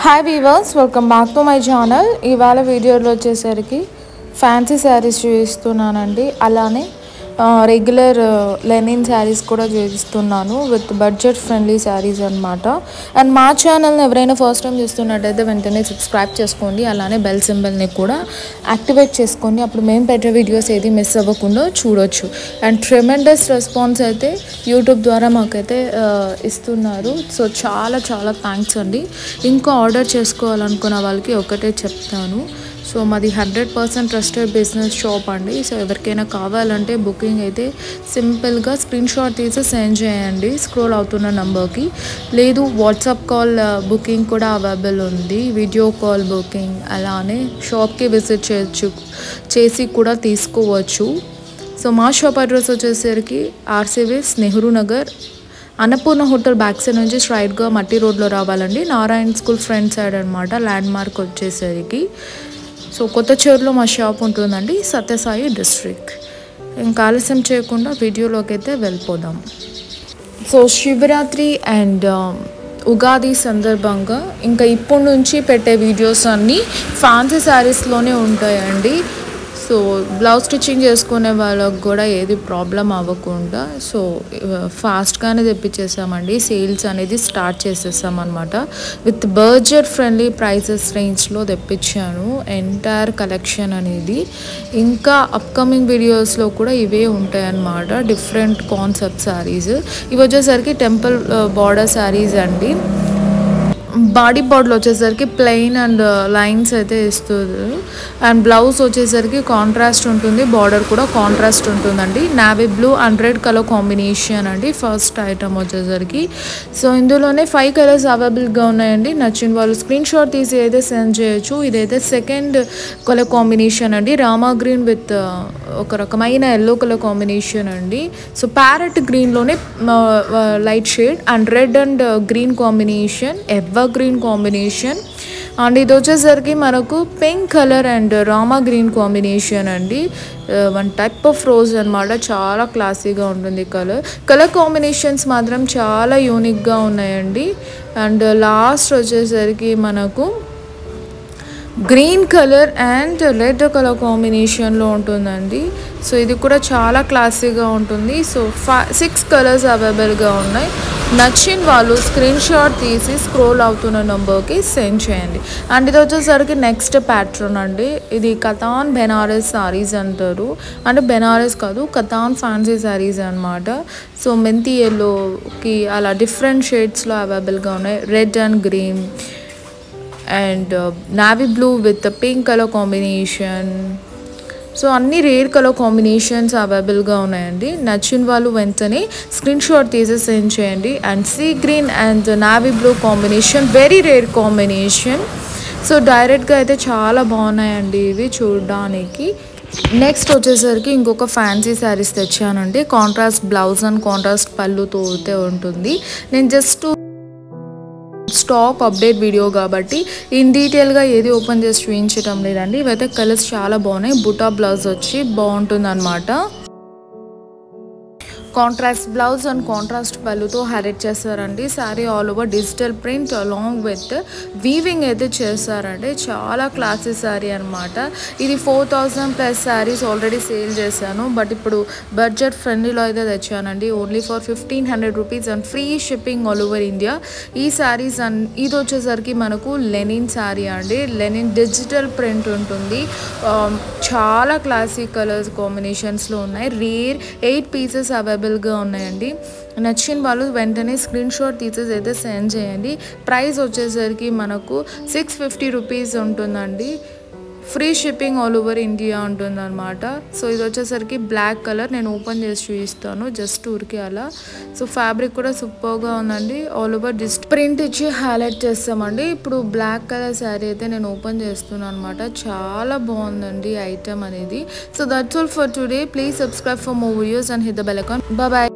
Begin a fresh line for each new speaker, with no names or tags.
Hi weavers, welcome back to my channel. ఇవాళ వీడియోలో వచ్చేసరికి ఫ్యాన్సీ శారీస్ చూపిస్తున్నానండి. అలానే రెగ్యులర్ లెనిన్ శారీస్ కూడా చూపిస్తున్నాను విత్ బడ్జెట్ ఫ్రెండ్లీ శారీస్ అనమాట. అండ్ మా ఛానల్ని ఎవరైనా ఫస్ట్ టైం చూస్తున్నట్టయితే వెంటనే సబ్స్క్రైబ్ చేసుకోండి. అలానే బెల్ సింబల్ని కూడా యాక్టివేట్ చేసుకోండి. అప్పుడు మేము పెట్టే వీడియోస్ ఏది మిస్ అవ్వకుండా చూడొచ్చు. అండ్ ట్రెమెండస్ రెస్పాన్స్ అయితే యూట్యూబ్ ద్వారా మాకైతే ఇస్తున్నారు. సో చాలా చాలా థ్యాంక్స్ అండి. ఇంకా ఆర్డర్ చేసుకోవాలనుకున్న వాళ్ళకి ఒకటే చెప్తాను. సో మాది 100% ట్రస్టెడ్ బిజినెస్ షాప్ అండి. సో ఎవరికైనా కావాలంటే బుకింగ్ అయితే సింపుల్గా స్క్రీన్ షాట్ తీసి సెండ్ చేయండి స్క్రోల్ అవుతున్న నెంబర్కి. లేదు వాట్సాప్ కాల్ బుకింగ్ కూడా అవైలబుల్ ఉంది, వీడియో కాల్ బుకింగ్. అలానే షాప్కి విజిట్ చేసి కూడా తీసుకోవచ్చు. సో మా షాప్ అడ్రస్ వచ్చేసరికి ఆర్సీవీస్ Nehru Nagar Annapurna hotel back side నుంచి స్ట్రైట్గా మట్టి రోడ్లో రావాలండి. నారాయణ స్కూల్ ఫ్రంట్ సైడ్ అనమాట ల్యాండ్ మార్క్ వచ్చేసరికి. సో కొత్త చెరువులో మా షాప్ ఉంటుందండి, సత్యసాయి డిస్ట్రిక్ట్. ఇంకా ఆలస్యం చేయకుండా వీడియోలోకి అయితే వెళ్ళిపోదాం. సో శివరాత్రి అండ్ ఉగాది సందర్భంగా ఇంకా ఇప్పటి నుంచి పెట్టే వీడియోస్ అన్నీ ఫ్యాన్సీ శారీస్లోనే ఉంటాయండి. సో బ్లౌజ్ స్టిచ్చింగ్ చేసుకునే వాళ్ళకు కూడా ఏది ప్రాబ్లం అవ్వకుండా సో ఫాస్ట్గానే తెప్పించేసామండి. సేల్స్ అనేది స్టార్ట్ చేసేసామన్నమాట. విత్ బడ్జెట్ ఫ్రెండ్లీ ప్రైసెస్ రేంజ్లో తెప్పించాను ఎంటైర్ కలెక్షన్ అనేది. ఇంకా అప్కమింగ్ వీడియోస్లో కూడా ఇవే ఉంటాయన్నమాట, డిఫరెంట్ కాన్సెప్ట్ శారీస్. ఇవి వచ్చేసరికి టెంపుల్ బార్డర్ శారీస్ అండి. బాడీ బార్డర్లో వచ్చేసరికి ప్లెయిన్ అండ్ లైన్స్ అయితే ఇస్తుంది. అండ్ బ్లౌజ్ వచ్చేసరికి కాంట్రాస్ట్ ఉంటుంది, బార్డర్ కూడా కాంట్రాస్ట్ ఉంటుందండి. Navy blue and red colour combination అండి ఫస్ట్ ఐటమ్ వచ్చేసరికి. సో ఇందులోనే 5 కలర్స్ అవైలబుల్గా ఉన్నాయండి. నచ్చిన వాళ్ళు స్క్రీన్ షాట్ తీసి అయితే సెండ్ చేయొచ్చు. ఇదైతే సెకండ్ కలర్ కాంబినేషన్ అండి, రామా గ్రీన్ విత్ ఒక రకమైన ఎల్లో కలర్ కాంబినేషన్ అండి. సో ప్యారెట్ గ్రీన్లోనే light shade and red and green combination, evergreen combination. And ఇది వచ్చేసరికి మనకు pink colour and Rama green combination అండి. వన్ టైప్ ఆఫ్ రోజ్ అనమాట, చాలా క్లాసీగా ఉంటుంది. కలర్ కాంబినేషన్స్ మాత్రం చాలా యూనిక్గా ఉన్నాయండి. అండ్ లాస్ట్ వచ్చేసరికి మనకు green colour and red colour కాంబినేషన్లో ఉంటుందండి. సో ఇది కూడా చాలా క్లాసీగా ఉంటుంది. సో 6 కలర్స్ అవైలబుల్గా ఉన్నాయి. నచ్చిన వాళ్ళు స్క్రీన్ షాట్ తీసి స్క్రోల్ అవుతున్న నెంబర్కి సెండ్ చేయండి. అండ్ ఇది వచ్చేసరికి నెక్స్ట్ ప్యాటర్న్ అండి. ఇది కతాన్ బెనారస్ శారీస్ అంటారు. అంటే బెనారస్ కాదు, కతాన్ ఫ్యాన్సీ శారీస్ అనమాట. సో మెంతి ఎల్లోకి అలా డిఫరెంట్ షేడ్స్లో అవైలబుల్గా ఉన్నాయి. Red and green and navy blue with pink colour combination. So అన్ని రేర్ కలర్ కాంబినేషన్స్ అవైలబుల్గా ఉన్నాయండి. నచ్చిన వాళ్ళు వెంటనే స్క్రీన్ షాట్ తీసి సెండ్ చేయండి. And sea green and navy blue combination very rare combination. So డైరెక్ట్గా అయితే చాలా బాగున్నాయండి ఇవి చూడడానికి. నెక్స్ట్ వచ్చేసరికి ఇంకొక ఫ్యాన్సీ శారీస్ తెచ్చానండి. కాంట్రాస్ట్ బ్లౌజ్ అండ్ కాంట్రాస్ట్ పళ్ళుతో అయితే ఉంటుంది. నేను జస్ట్ స్టాక్ అప్డేట్ వీడియో కాబట్టి ఇన్ డీటెయిల్గా ఏది ఓపెన్ చేసి చూపించడం లేదండి. ఇవైతే కలర్స్ చాలా బాగున్నాయి. బుటా బ్లౌజ్ వచ్చి బాగుంటుంది అనమాట. కాంట్రాస్ట్ బ్లౌజ్ అండ్ కాంట్రాస్ట్ పళ్ళుతో హైలైట్ చేస్తారండి. Sari all over digital print along with weaving అయితే చేస్తారండి. చాలా క్లాసీ శారీ అనమాట. ఇది 4000+ శారీస్ ఆల్రెడీ సేల్ చేశాను, బట్ ఇప్పుడు బడ్జెట్ ఫ్రెండ్లీలో అయితే తెచ్చానండి. Only for 1500 rupees and free shipping all over India. ఈ శారీస్ ఇది వచ్చేసరికి మనకు లెనిన్ శారీ అండి. లెనిన్ డిజిటల్ ప్రింట్ ఉంటుంది. చాలా క్లాసీ కలర్స్ కాంబినేషన్స్లో ఉన్నాయి. రేర్ 8 పీసెస్ అవైలబుల్గా ఉన్నాయండి. నచ్చిన వాళ్ళు వెంటనే స్క్రీన్ షాట్ తీసేసి అయితే సెండ్ చేయండి. ప్రైస్ వచ్చేసరికి మనకు 650 రూపీస్ ఉంటుందండి. Free shipping all over India ఉంటుంది అనమాట. సో ఇది వచ్చేసరికి బ్లాక్ కలర్. నేను ఓపెన్ చేసి చూపిస్తాను జస్ట్ ఊరికి అలా. సో ఫ్యాబ్రిక్ కూడా సూపర్గా ఉందండి. ఆల్ ఓవర్ ప్రింట్ ఇచ్చి హైలైట్ చేస్తామండి. ఇప్పుడు బ్లాక్ కలర్ శారీ అయితే నేను ఓపెన్ చేస్తున్నాను అనమాట. చాలా బాగుందండి ఐటమ్ అనేది. So that's all for today. Please subscribe for more videos and hit the bell icon. Bye.